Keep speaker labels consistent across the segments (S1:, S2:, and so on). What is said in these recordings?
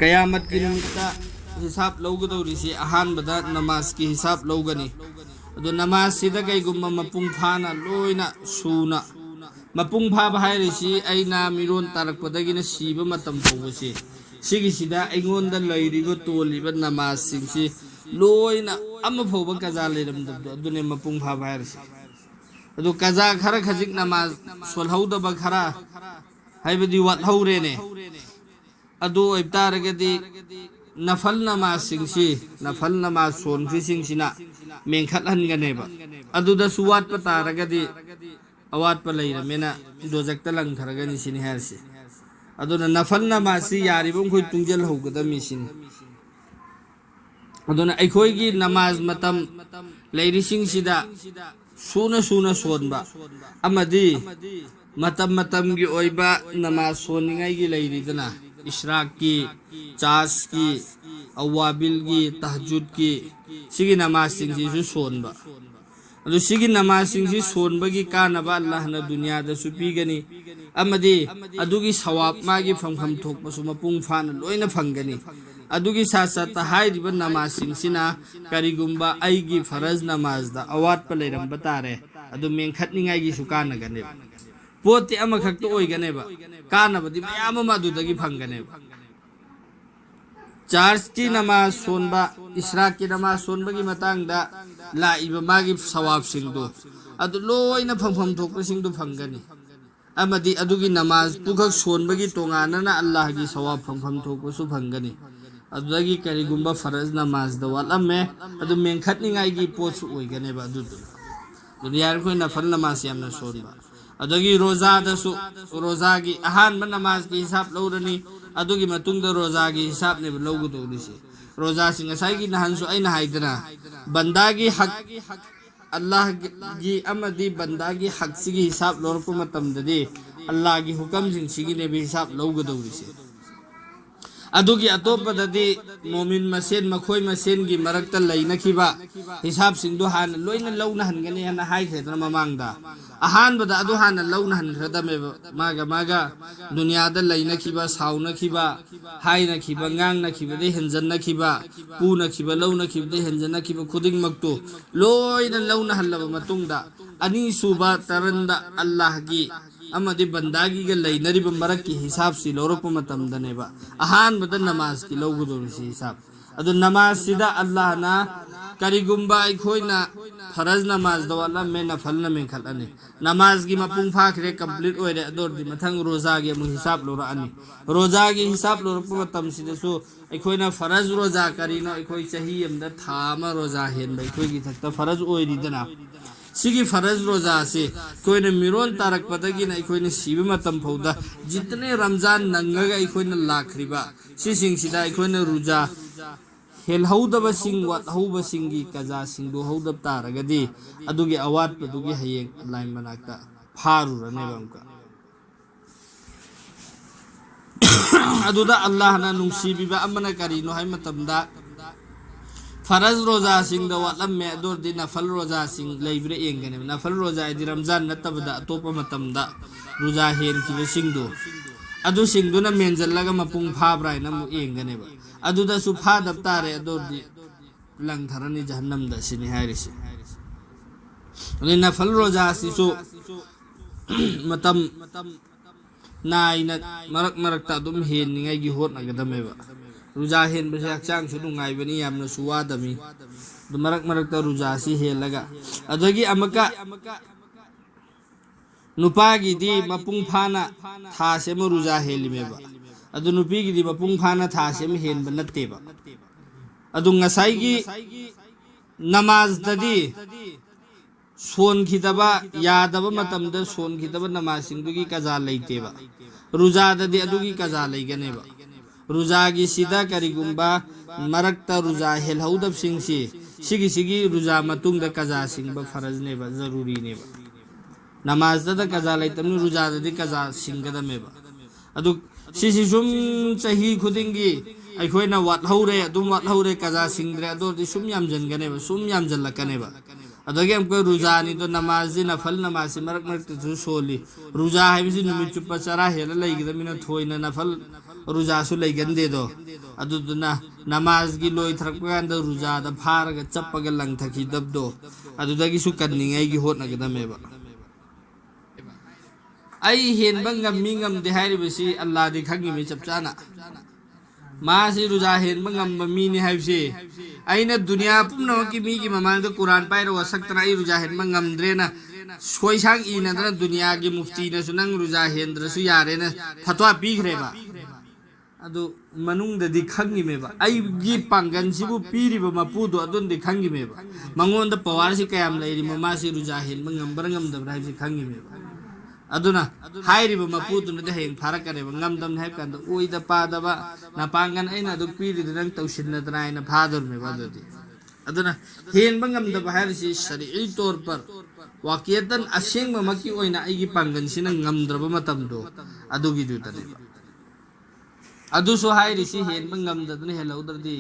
S1: क़यामत की निमित्ता हिसाब लौगदौरिसे अहानबदा नमाज की हिसाब लौगनी अदो नमाज सिदा कईगुम्बा मपुंग फाना लोइना सूना मपुंग फाबा हाइरिसि अइना मिरोन तारकपदगिना सीबा मतम फौबसे सिगिसिदा अइगोंदा लैरिबा तोलिबा नमाज सिंगसि लोइना अमा फौबा कजा लेरमदबदो अदुने मपुंग फाबा हाइरिसि अदो कजा खरा खजिक नमाज सोलहौदबा खरा हाइबदि वातहौरेने अदो इब्तारगदी नफल नमाज सिंगसी नफल नमाज सोनख्रि सिंगसिना मेंखतहनगनेबा अदुदा सुवात पतारगदी अवात प लैरमेना दोजक्ता लंगथरगनी सिनि हारसि अदुना नफल नमाज सि यारिबम खोइ तुंजल हौगदमी सिनि अदुना अखोइगी नमाज मतम लैरिसिंगसिदा सुना सुना सोनबा अमदी मतम मतम की ओइबा नमाज सोनिंगाई की लैरिदना इशराक की चास की अवाबिल की तहजुद की सिगी नमाज सिंगसि सोनबा अदु सिगी नमाज सिंगसि सोनबगी कानबा अल्लाह न दुनिया द सुपीगनी अमदी अदुगी सवाब मागी फंगफम थोकपसु मपुंग फान लोइना फंगनी अदुगी साथ हाइरिबा नमाज सिंगसिना करिगुम्बा आइगी फरज नमाज दा अवात प लैरम बतारे अदु मेंखतनिंगाई की सुकानगने पोते अमखक्तो ओइगनेबा कानबदी मयाम अमा अदुदगी फंगनेबा चार्ज की नमाज सोनबा इशराक की नमाज सोनबगी मतांगदा लाइबा मागी सवाब सिंगदो अदु लोइना फंगफम थोकपा सिंगदो फंगनी अमदी अदुगी नमाज पुखक सोनबगी तोंगानना अल्लाह की सवाब फंगफम थोकपसु फंगनी अदुदगी करिगुम्बा फरज नमाज द वालमे अदु मेंखतनिंगाई की पोसु ओइगनेबा अदुदु दुनियार कोइ नफल नमाज यामना सोनबा अदगी रोजा दसु रोजा की अहान नमाज की हिसाब लौरनी अदुगी मतुंग रोजा की हिसाब ने लौगदौरिसे रोजा सिंग असाई नहनसु अइना हाइदना बंदा की हक अल्लाह की अमदी बंदा की हक सिगी हिसाब लौरपु मतमददी अल्लाह की हुकम सिंग सिगी ने भी हिसाब लौगदौरिसे अदुगी अतोपददी मोमिन मसेन मखोय मसेन की मरक्ता लैनखिबा हिसाब सिंदु हान लोइना लौना हनगने हना हाइथेदना ममांगदा अहानबदा अदु हाना लौना हनखदमे मागा दुनियादा लैनखिबा साउनखिबा हाइनखिबा ngangnखिबदे हेंजनखिबा पुनखिबा लौनखिबदे हेंजनखिबा खुदिंगमक्तो लोइना लौना हल्लबा मतुंगदा अनि सुबा तरंदा अल्लाह की अमदी बंदागी के लैनरिबा मरक की हिसाब से लौरप मतमदनेबा अहानबदा नमाज की लौगदौरिसे हिसाब अदु नमाज सिदा अल्लाह ना करिगुम्बा अखोइना फरज नमाज दवाला में नफल न में खलने नमाज की मपुंग फाखरे कंप्लीट ओइरे अदोरदि मथंग रोजा के मु हिसाब लोरानी रोजा की हिसाब लोरप मतमसिदसु अखोइना फरज रोजा करिनो अखोइ चही अमदा थामा रोजा हेन अखोइ की थक्ता फरज ओइरिदना सिगी फरज रोजा से कोई ने मिरोन तारक पदगी न कोई ने सीबे मतम फौदा जितने रमजान नंगगा कोई ने लाखरिबा सिसिंग सिदा कोई ने रुजा हेल हौदब सिंग वात हौब सिंगी कजा सिंग दो हौदब तारगदी अदुगी अवात पदुगी हयेंग लाइन मनाक्ता फारु रने बमका अदुदा अल्लाह ना नुंसीबिबा अमना करिनो हाय मतमदा फरज रोजा सिंह द वालम में अदोर दी नफल रोजा सिंह लैब्रे एंगने नफल रोजा इदी रमजान नतबदा अतोप मतमदा रोजा हेन की सिंह दो अदु सिंह दुना मेंजल्लगा मपुंग फाब्राय नमु एंगने बा अदुदा सुफा दप्तारे अदोर दी लंगथरनी जहन्नम द सिनि हारिसि ने नफल रोजा सिसु मतम नाइना मरक मरकता दुम हेन निंगाई की होत नगदमेबा रुजा हेन बसे हक्चांग सु नुंगाइबनी यामना सुवादमी दु मरक मरकता रुजा सि हेलगा अदगी अमका नुपागी दी मपुंग फाना थासे म रुजा हेलिमेबा अदु नुपीगी दी मपुंग फाना थासे म हेन बनतेबा अदु ngसाइगी नमाज ददी सोन खिदबा यादबा मतमदा सोन खिदबा नमाज सिंगदुगी कजा लैतेबा रुजा ददी अदुगी कजा लैगनेबा रुजा की सीधा करिगुम्बा मरकता रुजा हेलहौदब सिंगसी सिगी रुजा मतुंग द कजा सिंगबा फरज नेबा जरूरी नेबा नमाज द कजा लैतमनु रुजा ददी कजा सिंगदमेबा अदु सिसि सुम चही खुदिंगी अखोइना वातहौरे अदुम वातहौरे कजा सिंगद्रे अदोरदि सुम यामजनगनेबा सुम यामजल्लकनेबा अदगे हमको रुजानी तो नमाजी नफल नमाजी मरक मरक तो सोली रुजा है बिसी नुमित चुप्पा चरा हेला लैगिदमिना थोइना नफल रुजा सु लैगन दे दो aduduna namaz gi loi thrakpanda ruja da pharaga chappaga lang thaki dabdo adudagi su kanningai gi hot nagadameba ai hen bangam mingam de hairibasi Allah di khangi mi chapchana मासी रुजा हेन मंगम मीनी हाइबसे आइना दुनिया पुमनो की मी की ममांग कुरान पाइरो सकतना आई रुजा हेन मंगम द्रेना सोइसांग इनदरा दुनिया की मुफ्ती न सुनंग रुजा हेंद्र सु यारे न फतवा पीखरेबा अदु मनुंग ददि खंगी मेबा आई गी पांगन सिबु पीरिबा मपुदो अदुन दि खंगी मेबा मंगोन द पवार सि कयाम लेरि ममासी रुजा हेन मंगम बरंगम दब्रा हाइबसे खंगी मेबा aduna hairiba mapuduna de heng pharakane ngamdam hai kan oida padaba na pangan aina du piri dang tausinna dana na phador me badadi aduna hen bangam da bahar si shari'i tor par waqiyatan aseng mamaki oina aigi pangan sina ngamdraba matam do adugi du tane adu so hairi si hen bangam da ne hello dardi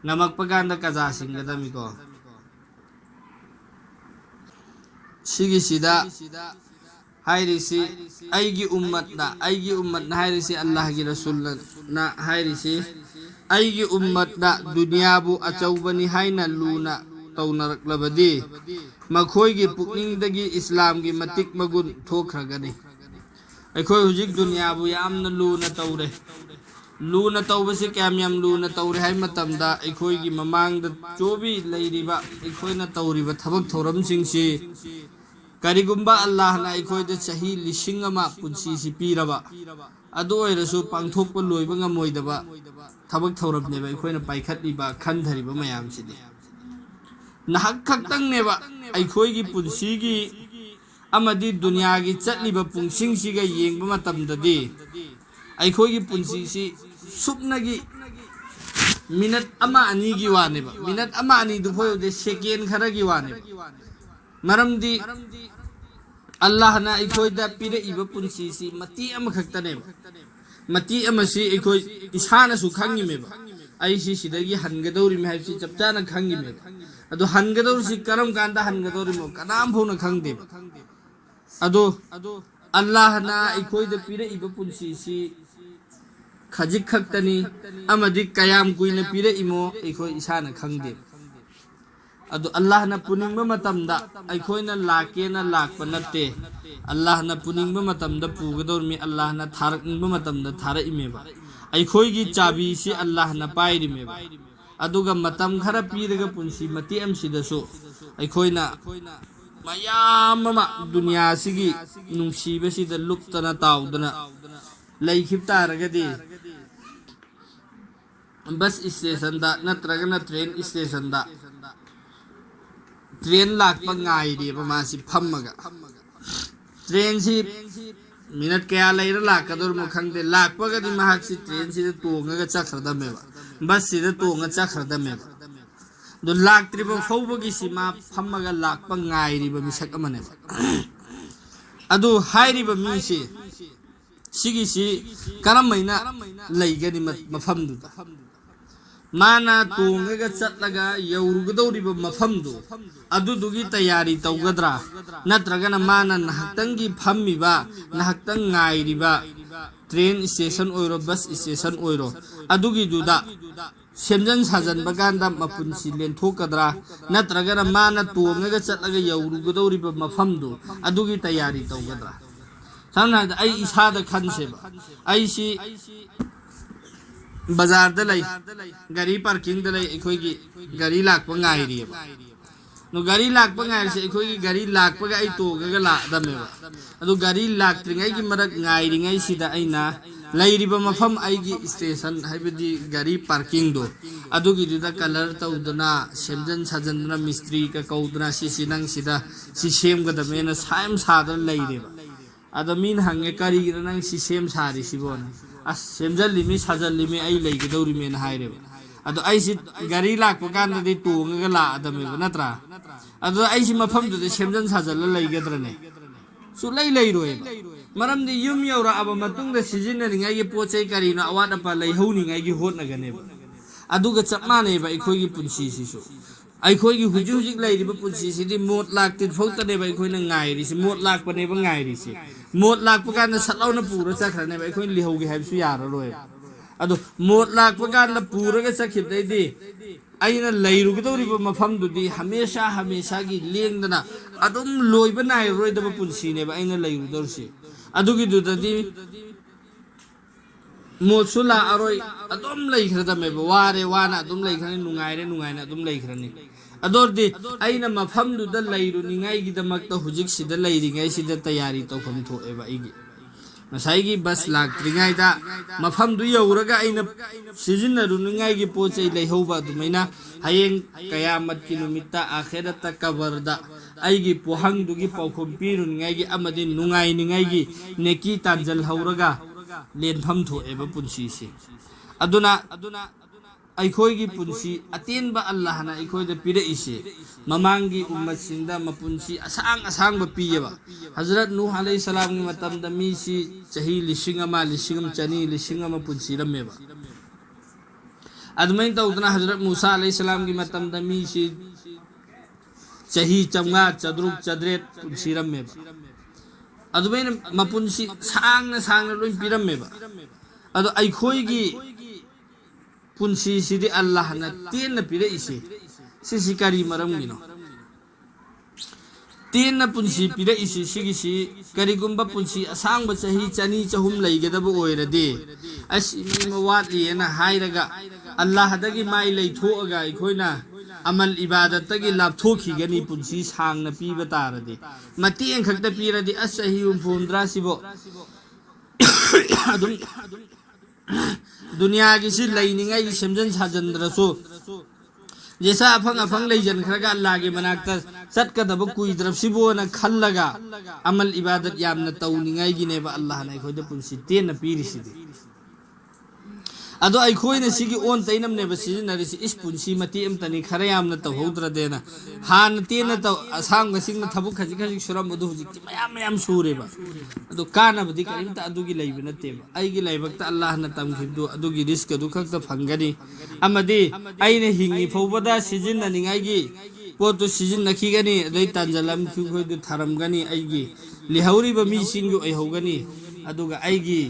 S1: ngamak paganda kaza singa dami ko sigi sida hairisi aigi ummat na hairisi Allah gi rasul na hairisi aigi ummat na dunia bu achaubani haina luna taunarak labadi makhoi gi pukning dagi islam gi matik magun thokragani aikhoi hujik dunia bu yamna luna taubasi kyam yam luna taure hai matamda aikhoi gi mamang da chobi leiriba aikhoi na tauriba thabak thoram singsi karigumba Allah na ikoi de chahi lishingama punsi si piraba adu oirasu pangthokpa loiba ngamoidaba thabak thauram neba ikoi na paikhatliba khandhariba mayam sidi nahak khaktang neba ikoi gi punsi gi amadi dunya gi chatliba pungsing siga yengba matamdadi ikoi gi punsi si supnagi minute ama ani gi waneba minute ama ani du phoyo de second khara gi waneba maramdi Allah na ikoi da pire iba punsi si mati ama khaktane mati ama si ikoi isana su khangi meba ai si sidagi hangadori me haisi chapchana khangi meba adu hangador si karam kanda hangadori mo kanam phona khangde adu Allah na ikoi da pire iba punsi si khajik khaktani amadi kayam kuina pire imo ikoi isana khangde adu Allah na puningba matamda aikhoina lakena lakpa natte Allah na puningba matamda pugador mi Allah na tharakingba matamda thara imeba aikhoi gi chabi si Allah na pairi meba aduga matam khara piraga punsi mati am sidasu aikhoina mayam ma dunya sigi nungsiba sida luktana taudana laikhip taragadi bus station da natraga na train station da train lakpa ngai di pamasi phammaga train si minute kaya laira lakador mo khangde lakpa ga di mahak si train si tonga ga chakhra meba bus si tonga chakhra meba do lak tribo phauba gi si ma phammaga lakpa ngai ri ba misak amane adu hairi ba mi si sigi si karam maina laigani mafam du mana tongaga chatlaga yaurugadoriba mafamdu adudugi tayari taugadra natragana mana nahaktangi phammiba nahaktang ngairiba train station oiro bus station oiro adugi duda semjan sajan baganda mapunsi len thokadra natragana mana tongaga chatlaga yaurugadoriba mafamdu adugi tayari taugadra samna ai isada khanseba ai si बाजार दलाई गाड़ी parking Dalai इकोई की गाड़ी लाख पंगाई रही है no गाड़ी लाख पंगाई से इकोई की गाड़ी लाख पंगाई तो गला दमे बा अदो गाड़ी लाख त्रिंगाई की मरक गाई रिंगाई सीधा आई ना लाई रिबा मफम आई की स्टेशन है बदी गाड़ी पार्किंग दो अदो की जुदा कलर तो उदना सेमजन साजन ना मिस्त्री का कौदना सी नंग सीधा सी सेम का दमे ना सायम सादर लाई रे बा अदो मीन हंगे करी गिरा नंग सी सेम सारी सी bone as semjal limi sajal limi ai lei ge dori men haire ado ai si gari lak pagan de tonga la adame natra ado ai si mafam de semjan sajal la lei ge drane su lei roi maram di yum yaura aba matung de sijin ni ngai ge pochai kari na awat apa lei honi ngai ge hot na gane adu ga chapma ne ba ikhoi gi punsi si su ai khoi gi huju hujik lei ri ba punsi si di mot lak tin phok ta ne ba ikhoi na ngai ri si mot lak pa ne ba ngai ri si mot lak pagan na satlaw na pura chakra ne ba ikhoi li ho gi haib su yar roi ꯑꯗꯣ ꯃꯣꯠ ꯂꯥꯛꯄ ꯀꯥꯟꯗ ꯄꯨꯔꯒ ꯆꯠꯈꯤꯕꯗꯩꯗꯤ ꯑꯩꯅ ꯂꯩꯔꯨꯒꯗꯧꯔꯤꯕ ꯃꯐꯝꯗꯨꯗꯤ ꯍꯃꯦꯁꯥꯒꯤ ꯂꯦꯡꯗꯅ ꯑꯗꯨꯝ ꯂꯣꯏꯕ ꯅꯥꯏꯔꯔꯣꯏꯗꯕ ꯄꯨꯟꯁꯤꯅꯦꯕ ꯑꯩꯅ ꯂꯩꯔꯨꯗꯧꯔꯤꯁꯤ ꯑꯗꯨꯒꯤꯗꯨꯗꯗꯤ ꯃꯣꯠꯁꯨ ꯂꯥꯛꯑꯔꯣꯏ ꯑꯗꯨꯝ ꯂꯩꯈ꯭ꯔꯗꯝꯃꯦꯕ ꯋꯥꯔꯦ ꯋꯥꯅ ꯑꯗꯨꯝ ꯂꯩꯈ꯭ꯔꯅꯤ ꯅꯨꯡꯉꯥꯏꯔꯦ ꯅꯨꯡꯉꯥꯏꯅ ꯑꯗꯨꯝ ꯂꯩꯈ꯭ꯔꯅꯤ ꯑꯗꯣꯔꯗꯤ ꯑꯩꯅ ꯃꯐꯝꯗꯨꯗ ꯂꯩꯔꯨꯅꯤꯉꯥꯏꯒꯤꯗꯃꯛꯇ ꯍꯧꯖꯤꯛꯁꯤꯗ ꯂꯩꯔꯤꯉꯩꯁꯤꯗ ꯇꯌꯥꯔꯤ ꯇꯧꯐꯝ ꯊꯣꯛꯑꯦꯕ ꯑꯩꯒꯤ ꯉꯁꯥꯏꯒꯤ ꯕꯁ ꯂꯥꯛꯇ꯭ꯔꯤꯉꯩꯗ ꯃꯐꯝꯗꯨ ꯌꯧꯔꯒ ꯑꯩꯅ ꯁꯤꯖꯤꯟꯅꯔꯨꯅꯤꯉꯥꯏꯒꯤ ꯄꯣꯠ ꯆꯩ ꯂꯩꯍꯧꯕ ꯑꯗꯨꯃꯥꯏꯅ ꯍꯌꯦꯡ ꯀꯌꯥꯃꯠꯀꯤ ꯅꯨꯃꯤꯠꯇ ꯑꯥꯈꯤꯔꯠꯇ ꯀꯕꯔꯗ ꯑꯩꯒꯤ ꯄꯣꯍꯪꯗꯨꯒꯤ ꯄꯥꯎꯈꯨꯝ ꯄꯤꯔꯨꯅꯤꯉꯥꯏꯒꯤ ꯑꯃꯗꯤ ꯅꯨꯡꯉꯥꯏꯅꯤꯉꯥꯏꯒꯤ ꯅꯦꯀꯤ ꯇꯥꯟꯖꯜꯍꯧꯔꯒ ꯂꯦꯟꯐꯝ ꯊꯣꯛꯑꯦꯕ ꯄꯨꯟꯁꯤꯁꯤ ꯑꯗꯨꯅ ꯑꯩꯈꯣꯏꯒꯤ ꯄꯨꯟꯁꯤ ꯑꯇꯦꯟꯕ ꯑꯜꯂꯥꯍꯅ ꯑꯩꯈꯣꯏꯗ ꯄꯤꯔꯛꯏꯁꯤ ꯃꯃꯥꯡꯒꯤ ꯎꯝꯃꯠꯁꯤꯡꯗ ꯃꯄꯨꯟꯁꯤ ꯑꯁꯥꯡꯕ ꯄꯤꯌꯦꯕ ꯍꯖꯔꯠ ꯅꯨꯍ ꯑꯂꯩꯍꯤ ꯁꯂꯥꯝꯒꯤ ꯃꯇꯝꯗ ꯃꯤꯁꯤ ꯆꯍꯤ 1,200,000 ꯄꯨꯟꯁꯤꯔꯝꯃꯦꯕ ꯑꯗꯨꯃꯥꯏꯅ ꯇꯧꯗꯅ ꯍꯖꯔꯠ ꯃꯨꯁꯥ ꯑꯂꯩꯍꯤ ꯁꯂꯥꯝꯒꯤ ꯃꯇꯝꯗ ꯃꯤꯁꯤ ꯆꯍꯤ 500,000 ꯄꯨꯟꯁꯤꯔꯝꯃꯦꯕ ꯑꯗꯨꯃꯥꯏꯅ ꯃꯄꯨꯟꯁꯤ ꯁꯥꯡꯅ ꯂꯣꯏ ꯄꯤꯔꯝꯃꯦꯕ ꯑꯗꯣ ꯑꯩꯈꯣꯏꯒꯤ ꯄꯨꯟꯁꯤꯁꯤꯗꯤ ꯑꯜꯂꯥꯍꯅ ꯇꯦꯟꯅ ꯄꯤꯔꯛꯏꯁꯤ ꯁꯤꯁꯤ ꯀꯔꯤ ꯃꯔꯝꯒꯤꯅꯣ ꯇꯦꯟꯅ ꯄꯨꯟꯁꯤ ꯄꯤꯔꯛꯏꯁꯤ ꯁꯤꯒꯤꯁꯤ ꯀꯔꯤꯒꯨꯝꯕ ꯄꯨꯟꯁꯤ ꯑꯁꯥꯡꯕ ꯆꯍꯤ 200-300 ꯂꯩꯒꯗꯕ ꯑꯣꯏꯔꯗꯤ ꯑꯁ ꯏꯃ ꯋꯥꯠꯂꯤꯑꯅ ꯍꯥꯏꯔꯒ ꯑꯜꯂꯥꯍꯗꯒꯤ ꯃꯥꯏ ꯂꯩꯊꯣꯛꯑꯒ ꯑꯩꯈꯣꯏꯅ ꯑꯃꯜ ꯏꯕꯥꯗꯠꯇꯒꯤ ꯂꯥꯞꯊꯣꯛꯈꯤꯒꯅꯤ ꯄꯨꯟꯁꯤ ꯁꯥꯡꯅ ꯄꯤꯕ ꯇꯥꯔꯗꯤ ꯃꯇꯦꯡ ꯈꯛꯇ ꯄꯤꯔꯗꯤ ꯑꯁ ꯆꯍꯤ 60 ꯁꯤꯕꯣ ꯑꯗꯨꯝ दुनियागिसी लैनिंगाई सेमजन साजंद्रसु जैसा अफंग लैजनखरगा अल्लाह के मनाक्ता चटकदब कुइद्रबसिबोना खल्लगा अमल इबादत यामना तौनिंगाई गिनेबा अल्लाह ने खोइद पुंसी तेन पीरिसिदि अदो अखोइना सिगी ओन तैनम नेबा सिजनरिसि इस पुंसी मति अमतनी खरा यामना तौहौद्रदेना हान तेना तौ असांग सिंगना थबु खजि खजि सुरम बदु हुजिक्ति मयाम सुरेबा अदो कानाबदि करिमता अदुगी लैबा नतेबा आइगी लैबक्ता अल्लाह न तमखिबदु अदुगी रिस्क अदु खक्ता फंगनी अमदि आइने हिंगी फौबदा सिजननिंगाइगी पोतु सिजनखिगनी अदै तांजलम खिखोइदु थारमगनी आइगी लिहौरिबा मिसिंगु अइहौगनी अदुगा आइगी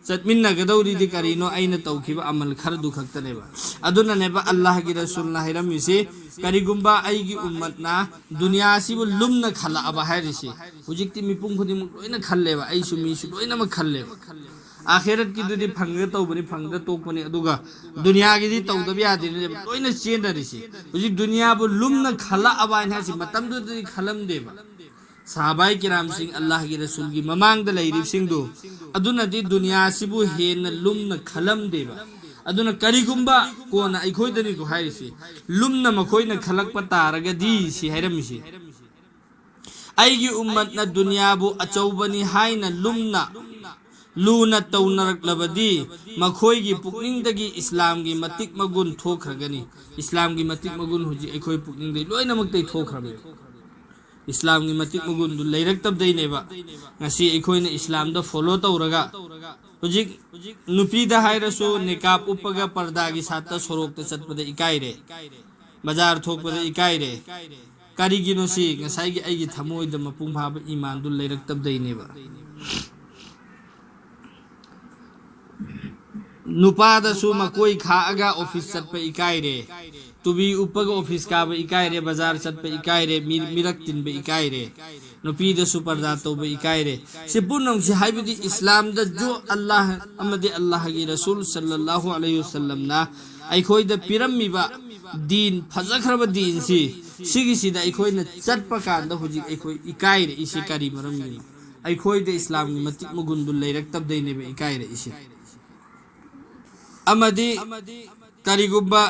S1: चटमिन्नगदौरिदि करिनो आइना तौखिबा अमल खरदु खक्तनेबा अदुननेबा अल्लाह की रसूलना हिरमिसि करिगुम्बा आइगी उम्मतना दुनिया सिबु लुमना खलाअबा हारिसि हुजिक्ति मिपुंग खुदिमुक लोइना खल्लेबा आइसु मिसु लोइना म खल्लेबा आखिरत की दुदि फंगदा तौबनि फंगदा तोकपनि अदुगा दुनिया की दि तौदबि यादिने लोइना चेनरिसि हुजिक दुनिया बु लुमना खलाअबा हाइनासि मतमदुदि खलमदेबा साहबाई किराम सिंह अल्लाह की रसूल की ममांग लैरिब सिंधु अदुनदि दुनिया सिबु हेन लुमना खलम देबा अदुना करिगुम्बा कोना अखोइदनि को हाइरिसि लुमना मखोइना खलकपा तारगदि सि हाइरमिसि आइगी उम्मतना दुनियाबु अचौबनि हाइना लुमना लूना तौनरक्लबदि मखोइगी पुकनिंगदगी इस्लाम की मतिक मगुन थोखरगनि इस्लाम की मतिक मगुन हुजि अखोइ पुकनिंगदि लोइनमक्तै थोखरबे इस्लाम की मतिक मगुन लैरक्तबदैनेबा ngasi अखोइना इस्लाम दा फॉलो तौरगा हुजिक नुपीदा हाइरसु निकाब उपगा पर्दा की साता सोरोक्ता चटपदा इकाइरे बाजार थोकपदा इकाइरे करिगिनो सि ngसाइगी आइगी थमोइदा मपुंग भाबा ईमान दु लैरक्तबदैनेबा नुपादसु मकोई खाअगा ऑफिस चटपा इकाइरे तुबी उपग ऑफिस का इकाइरे बाजार चटपा इकाइरे मिरक तिनबा इकाइरे नुपीदसु पर्दा तौबा इकाइरे से पुनम से हाइबदि इस्लाम दा जो अल्लाह अमदि अल्लाह की रसूल सल्लल्लाहु अलैहि वसल्लम ना अखोइदा पिरम्मिबा दीन फजखरबा दीन सी सिगिसिदा अखोइना चटपा कांदा हुजि अखोइ इकाइरे इसे करी मरमगिनो अखोइदा इस्लाम की मतिक मगुंदु लैरक्तबदैनेबा इकाइरे इसे अमदि करिगुब्बा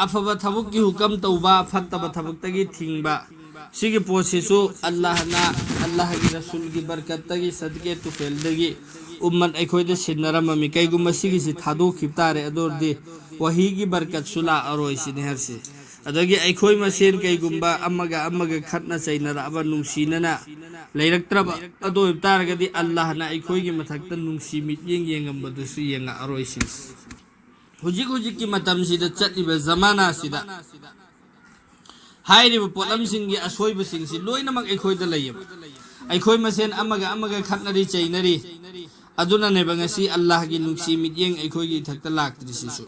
S1: अफबा थबुक की हुकम तौबा फत्तबा थबुक तगी थिंगबा सिगी पोसिसु अल्लाह की रसूल की बरकत तगी सदके तुफेलदगी उम्मत अखोइदा सिन्नरममि कैगुम्बा सिगी सि थादोखिबतारे अदोरदि वही की बरकत सुला अरोइसिने हरसि अदगी अखोइ मसेन कैगुम्बा अमगा खतना चैनरअबा नुंसिनना लैरक्त्रबा अदोइबतारगदि अल्लाहना अखोइगी मथक्ता नुंसि मित्येंग येंगमबदुसु येंगा अरोइसिन हुजिक की मतम सिदा चटलिबा जमाना सिदा हाइरिबा पोलमसिंगी असोइबसिंगसि लोइनमक अखोइदा लैयब अखोइ मसेन अमगा खतनरी चैनरी ꯑꯗꯨꯅꯅꯦꯕ ꯉꯁꯤ ꯑꯜꯂꯥꯍꯒꯤ ꯅꯨꯡꯁꯤ ꯃꯤꯠꯌꯦꯡ ꯑꯩꯈꯣꯏꯒꯤ ꯏꯊꯛꯇ ꯂꯥꯛꯇ꯭ꯔꯤꯁꯤꯁꯨ